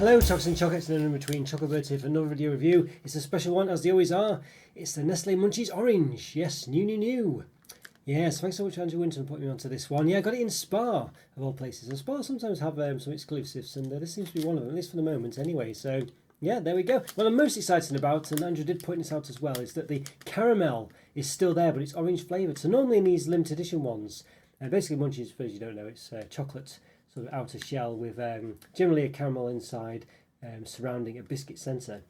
Hello, Chocos and Chocolates, and in between Chocolo Roberto here for another video review. It's a special one, as they always are. It's the Nestlé Munchies Orange. Yes, new. Yes, thanks so much, Andrew Winton, for putting me onto this one. Yeah, I got it in Spa, of all places. And Spa sometimes have some exclusives, and this seems to be one of them, at least for the moment anyway. So, yeah, there we go. What I'm most excited about, and Andrew did point this out as well, is that the caramel is still there, but it's orange flavoured. So normally in these limited edition ones, basically Munchies, for those you don't know, it's chocolate sort of outer shell with generally a caramel inside surrounding a biscuit centre.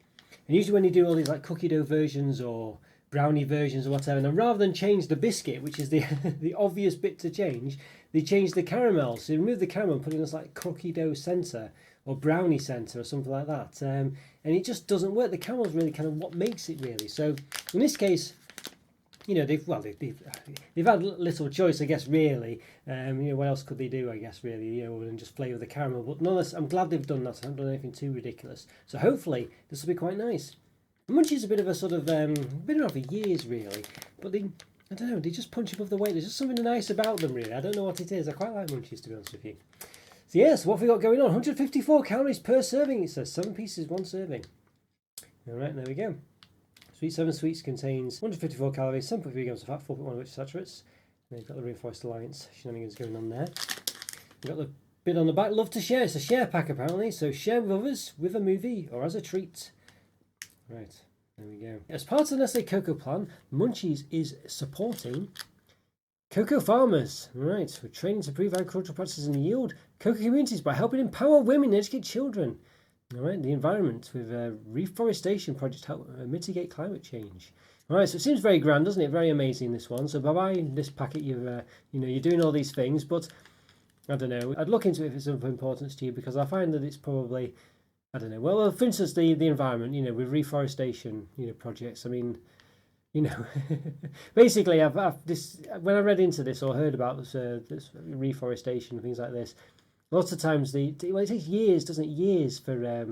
And usually when you do all these like cookie dough versions or brownie versions or whatever, and then rather than change the biscuit, which is the the obvious bit to change, they change the caramel. So you remove the caramel and put it in this like cookie dough centre or brownie centre or something like that. And it just doesn't work. The caramel's really kind of what makes it really. So in this case, you know, they've had little choice, I guess, really. You know, what else could they do, I guess, really, you know, other than just flavour the caramel. But nonetheless, I'm glad they've done that. I haven't done anything too ridiculous. So hopefully this will be quite nice. Munchies a bit of a sort of, been around for years, really. But they, I don't know, they just punch above the weight. There's just something nice about them, really. I don't know what it is. I quite like Munchies, to be honest with you. So yes, what have we got going on? 154 calories per serving. It says 7 pieces, 1 serving. All right, there we go. Sweet 7 Sweets contains 154 calories, 7.3 grams of fat, 4.1 of which is saturates. And you've got the Rainforest Alliance shenanigans going on there. You've got the bit on the back, love to share. It's a share pack apparently, so share with others, with a movie, or as a treat. Right, there we go. As part of the Nestle Cocoa Plan, Munchies is supporting cocoa farmers. Right, we're training to improve agricultural practices and yield cocoa communities by helping empower women and educate children. All right, the environment with reforestation projects help mitigate climate change. All right, so it seems very grand, doesn't it? Very amazing, this one. So by buying this packet, you're doing all these things, but I don't know. I'd look into it if it's of importance to you, because I find that it's probably, I don't know. Well, for instance, the environment, you know, with reforestation, you know, projects. I mean, you know, basically, I've this when I read into this or heard about this reforestation, things like this. Lots of times, it takes years, doesn't it? Years for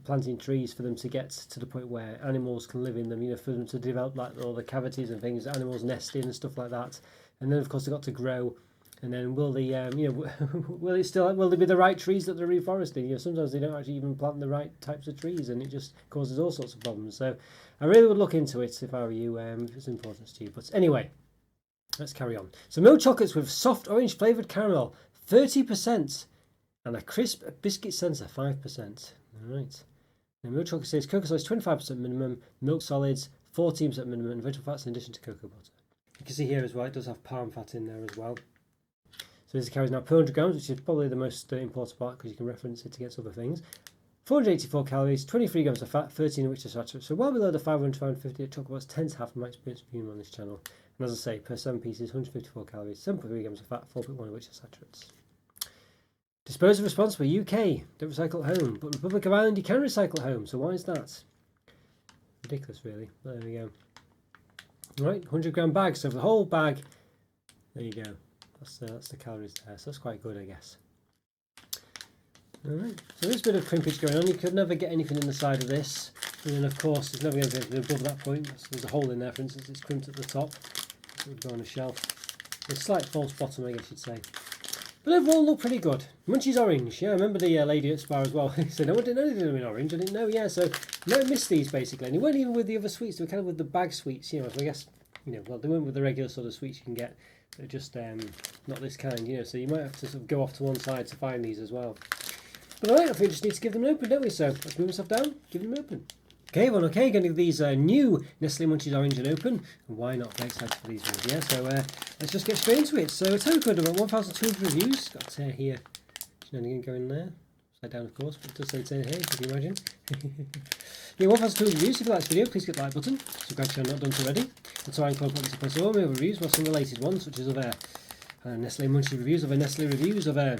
planting trees for them to get to the point where animals can live in them. You know, for them to develop like all the cavities and things, animals nest in and stuff like that. And then, of course, they've got to grow. And then, will they, will they be the right trees that they're reforesting? You know, sometimes they don't actually even plant the right types of trees, and it just causes all sorts of problems. So, I really would look into it if I were you, if it's important to you. But anyway, let's carry on. So, milk chocolates with soft orange flavoured caramel, 30%. And a crisp biscuit centre, 5%. All right. Now, milk chocolate says cocoa solids 25% minimum, milk solids 14% minimum, and vegetable fats in addition to cocoa butter. You can see here as well, it does have palm fat in there as well. So this carries now 400 grams, which is probably the most important part because you can reference it against other things. 484 calories, 23 grams of fat, 13 of which are saturated. So well below the 500 to 550 that chocolate bars tend to have from my experience viewing on this channel. And as I say, per 7 pieces, 154 calories, 7.3 grams of fat, 4.1 of which are saturates. Dispose of responsibly, UK, don't recycle at home, but Republic of Ireland you can recycle at home, so why is that? Ridiculous really, there we go. Right, 100 gram bag, so for the whole bag, there you go, that's the calories there, so that's quite good I guess. Alright, so there's a bit of crimpage going on, you could never get anything in the side of this, and then of course it's never going to be anything above that point, so there's a hole in there for instance, it's crimped at the top, so it would go on a shelf. A slight false bottom I guess you'd say. But overall, look pretty good. Munchies Orange. Yeah, I remember the lady at Spa as well. He said, no, I didn't know they did them in orange. I didn't know, yeah. So, no, I missed these basically. And they weren't even with the other sweets. They were kind of with the bag sweets, you know. So I guess, you know, well, they weren't with the regular sort of sweets you can get. They're just not this kind, you know. So you might have to sort of go off to one side to find these as well. But alright, I think we just need to give them an open, don't we? So let's move myself down, give them an open. Okay, well, okay, going to give these new Nestlé Munchies Orange an open. And why not? Very excited for these ones, yeah. So let's just get straight into it. So it's over about 1,200 reviews. Got a tear here. Shenanigan going there. Upside down, of course, but it does say tear here, if you can imagine. Yeah, 1,200 reviews. If you like this video, please click the like button. Subscribe to the channel, not done already. And so I include buttons to press all my other reviews, well, some related ones, such as other Nestlé Munchies reviews, other Nestle reviews, other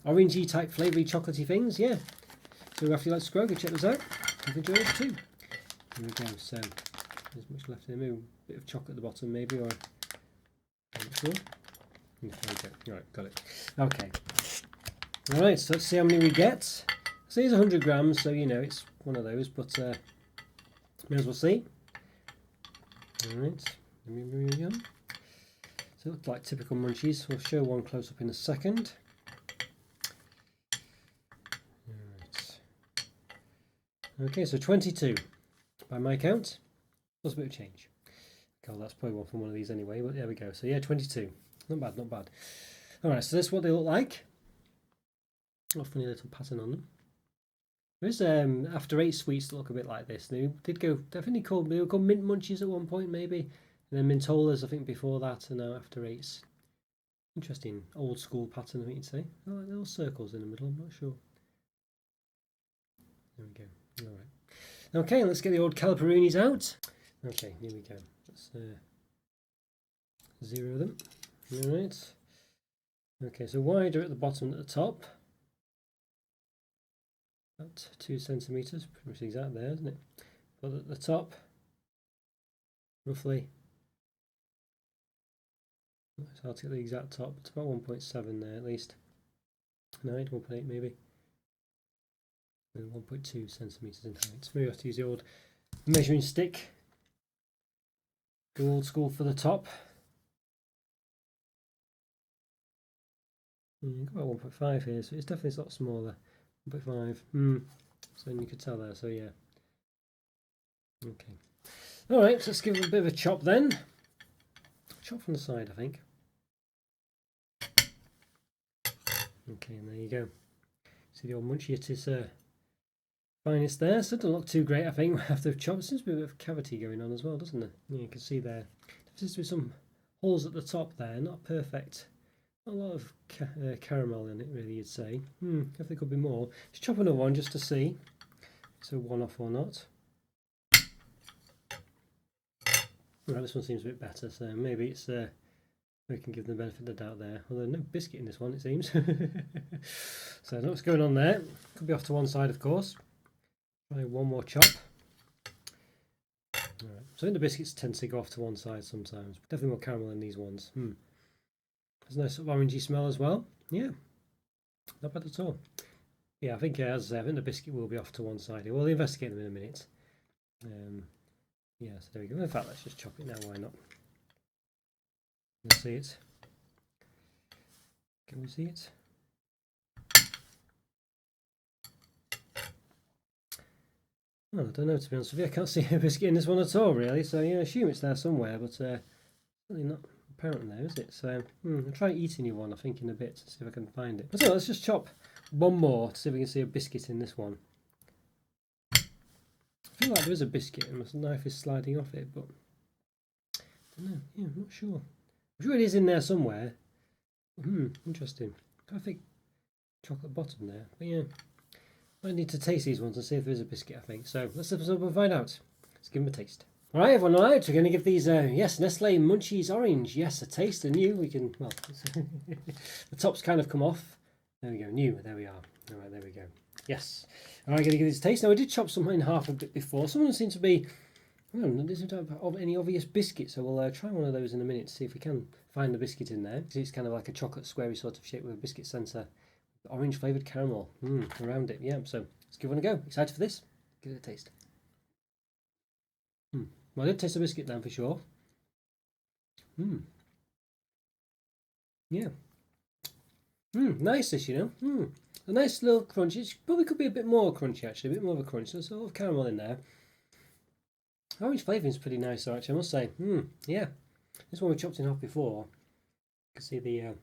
orangey type flavoury chocolatey things, yeah. So after you like to subscribe, go check those out. I've enjoyed it too. There we go, so there's much left in there, maybe a bit of chocolate at the bottom maybe, or I'm not sure. Yeah, there we go. Alright, got it. Okay. Alright, so let's see how many we get. So here's 100 grams, so you know it's one of those, but may as well see. Alright, there we go. So it looks like typical munchies. We'll show one close up in a second. Alright. Okay, so 22 by my count. Plus a bit of change. Okay, well, that's probably one from one of these anyway, but there we go. So yeah, 22. Not bad, not bad. Alright, so this is what they look like. Got a funny little pattern on them. There's after 8 sweets that look a bit like this. They did go, definitely called, they were called mint munchies at one point maybe. And then mintolas I think before that, and now after 8s. Interesting old school pattern, I think you'd say. I like little circles in the middle, I'm not sure. There we go. Alright. Okay, let's get the old caliperoonies out. Okay, here we go. Let's 0 them. Alright. Okay, so wider at the bottom and at the top. About 2 centimetres, pretty much exact there, isn't it? But at the top, roughly, it's hard to get the exact top, it's about 1.7 there at least. No, 1.8 maybe. And 1.2 centimetres in height. Maybe I have to use the old measuring stick. Go old school for the top. Got about 1.5 here, so it's definitely a lot smaller. 1.5. So you could tell there, so yeah. Okay. Alright, so let's give it a bit of a chop then. Chop from the side, I think. Okay, and there you go. See the old munchie at its finest there. So it doesn't look too great, I think, after chop. There seems to be a bit of cavity going on as well, doesn't there? Yeah, you can see there. There seems to be some holes at the top there, not perfect. Not a lot of caramel in it, really, you'd say. If there could be more. Let's chop another one just to see. So one off or not. Right, this one seems a bit better, so maybe it's we can give them the benefit of the doubt there. Although no biscuit in this one, it seems. So I don't know what's going on there. Could be off to one side, of course. Try one more chop. Alright, so I think the biscuits tend to go off to one side sometimes. Definitely more caramel in these ones. There's a nice sort of orangey smell as well. Yeah, not bad at all. Yeah, I think as I say, I think the biscuit will be off to one side here. We'll investigate them in a minute. Yeah, so there we go. In fact, let's just chop it now. Why not? Can you see it? Can we see it? Well, I don't know, to be honest with you. I can't see a biscuit in this one at all, really. So yeah, I assume it's there somewhere, but certainly not apparent there, is it? So I'll try eating you one, I think, in a bit to see if I can find it. But so let's just chop one more to see if we can see a biscuit in this one. I feel like there is a biscuit and my knife is sliding off it, but I don't know. Yeah, I'm not sure. I'm sure it is in there somewhere. Interesting. I think chocolate bottom there, but yeah. I need to taste these ones and see if there is a biscuit, I think. So let's find out. Let's give them a taste. All right, everyone, all right. We're going to give these, yes, Nestlé Munchies Orange. Yes, a taste. And new. We can, well, the top's kind of come off. There we go. New. There we are. All right, there we go. Yes. All right, going to give these a taste. Now, I did chop some in half a bit before. Some of them seem to be, doesn't have any obvious biscuit. So we'll try one of those in a minute to see if we can find the biscuit in there. It's kind of like a chocolate squarey sort of shape with a biscuit centre. Orange flavoured caramel around it. Yeah, so let's give one a go. Excited for this? Give it a taste. Well, I did taste the biscuit then for sure. Yeah. Nice this, you know. A nice little crunch. It probably could be a bit more crunchy actually, a bit more of a crunch. There's a lot of caramel in there. Orange flavouring is pretty nice actually, I must say. Yeah. This one we chopped in half before. You can see the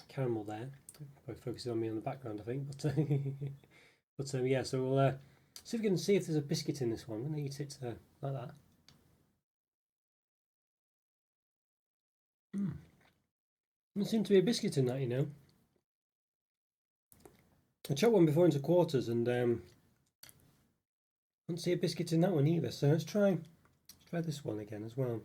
caramel there. Probably focusing on me on the background, I think. But yeah, so we'll see if we can see if there's a biscuit in this one. I'm going to eat it like that. Doesn't seem to be a biscuit in that, you know. I chopped one before into quarters and don't see a biscuit in that one either. So let's try this one again as well.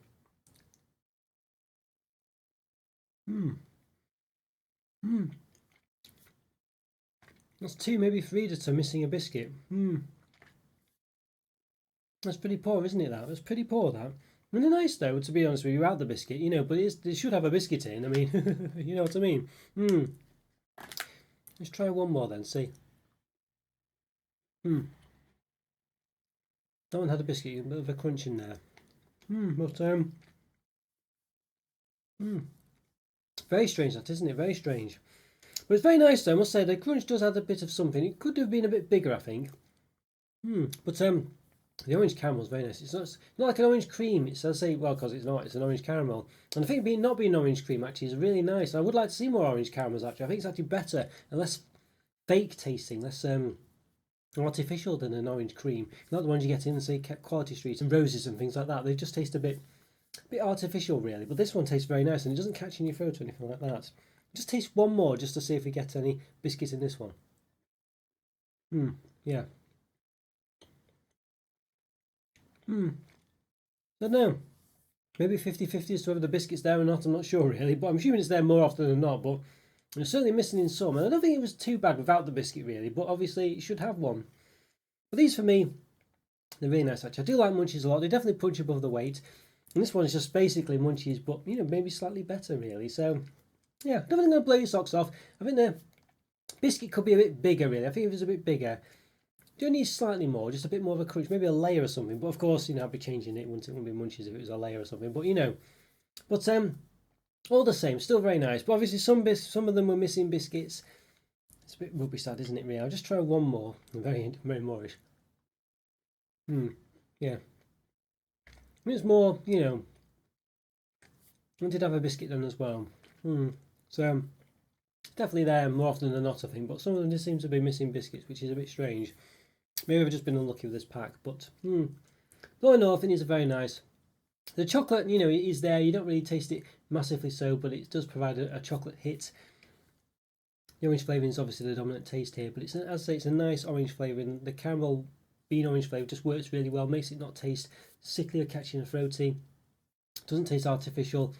That's 2, maybe 3 that are missing a biscuit. That's pretty poor, isn't it? That's pretty poor, that. I mean, they're nice though, to be honest with you, without the biscuit, you know, but they should have a biscuit in. I mean, you know what I mean? Let's try one more then, see. That one had a biscuit, a bit of a crunch in there. But very strange that, isn't it? Very strange. But it's very nice though, I must say. The crunch does add a bit of something. It could have been a bit bigger, I think. But the orange caramel is very nice. It's not like an orange cream. It's, I say, well, because it's not. It's an orange caramel. And I think not being orange cream actually is really nice. I would like to see more orange caramels actually. I think it's actually better and less fake tasting, less artificial than an orange cream. Not the ones you get in, say, Quality Street and Roses and things like that. They just taste a bit artificial, really. But this one tastes very nice, and it doesn't catch in your throat or anything like that. Just taste one more, just to see if we get any biscuits in this one. Yeah. I don't know. Maybe 50-50 as to whether the biscuit's there or not. I'm not sure, really. But I'm assuming it's there more often than not. But it's certainly missing in some. And I don't think it was too bad without the biscuit, really. But obviously, it should have one. But these, for me, they're really nice, actually. I do like Munchies a lot. They definitely punch above the weight. And this one is just basically Munchies, but, maybe slightly better, really. So, yeah, definitely going to blow your socks off. I think the biscuit could be a bit bigger, really. I think if it was a bit bigger, do need slightly more, just a bit more of a crunch, maybe a layer or something. But of course, I'd be changing it. It wouldn't be Munchies if it was a layer or something. But but all the same, still very nice. But obviously, some of them were missing biscuits. It's a bit rubbish, sad, isn't it? Really, I'll just try one more. Very, very moreish. Yeah. It's more, I did have a biscuit then as well. So definitely there more often than not, I think. But some of them just seem to be missing biscuits, which is a bit strange. Maybe I've just been unlucky with this pack, but all in all, I think it's very nice. The chocolate, is there. You don't really taste it massively so, but it does provide a chocolate hit. The orange flavouring is obviously the dominant taste here, but as I say, it's a nice orange flavouring. The caramel bean orange flavour just works really well, makes it not taste sickly or catchy and throaty. Doesn't taste artificial.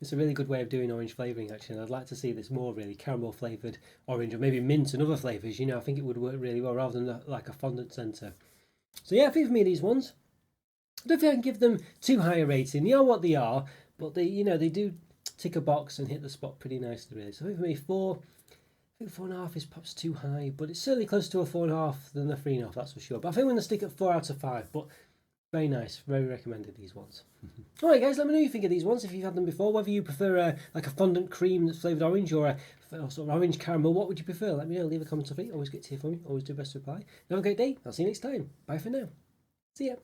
It's a really good way of doing orange flavouring, actually, and I'd like to see this more, really, caramel flavoured orange, or maybe mint and other flavours. I think it would work really well rather than like a fondant centre. So yeah, I think for me, these ones, I don't think I can give them too high a rating. They are what they are, but they do tick a box and hit the spot pretty nicely, really. So I think for me, 4, I think 4.5 is perhaps too high, but it's certainly closer to a 4.5 than a 3.5, that's for sure. But I think I'm going to stick at 4 out of 5, but very nice, very recommended, these ones. Alright guys, let me know what you think of these ones, if you've had them before, whether you prefer like a fondant cream that's flavoured orange or a sort of orange caramel. What would you prefer? Let me know, leave a comment or anything. Always good to hear from you, always do best to reply. Have a great day, I'll see you next time. Bye for now. See ya.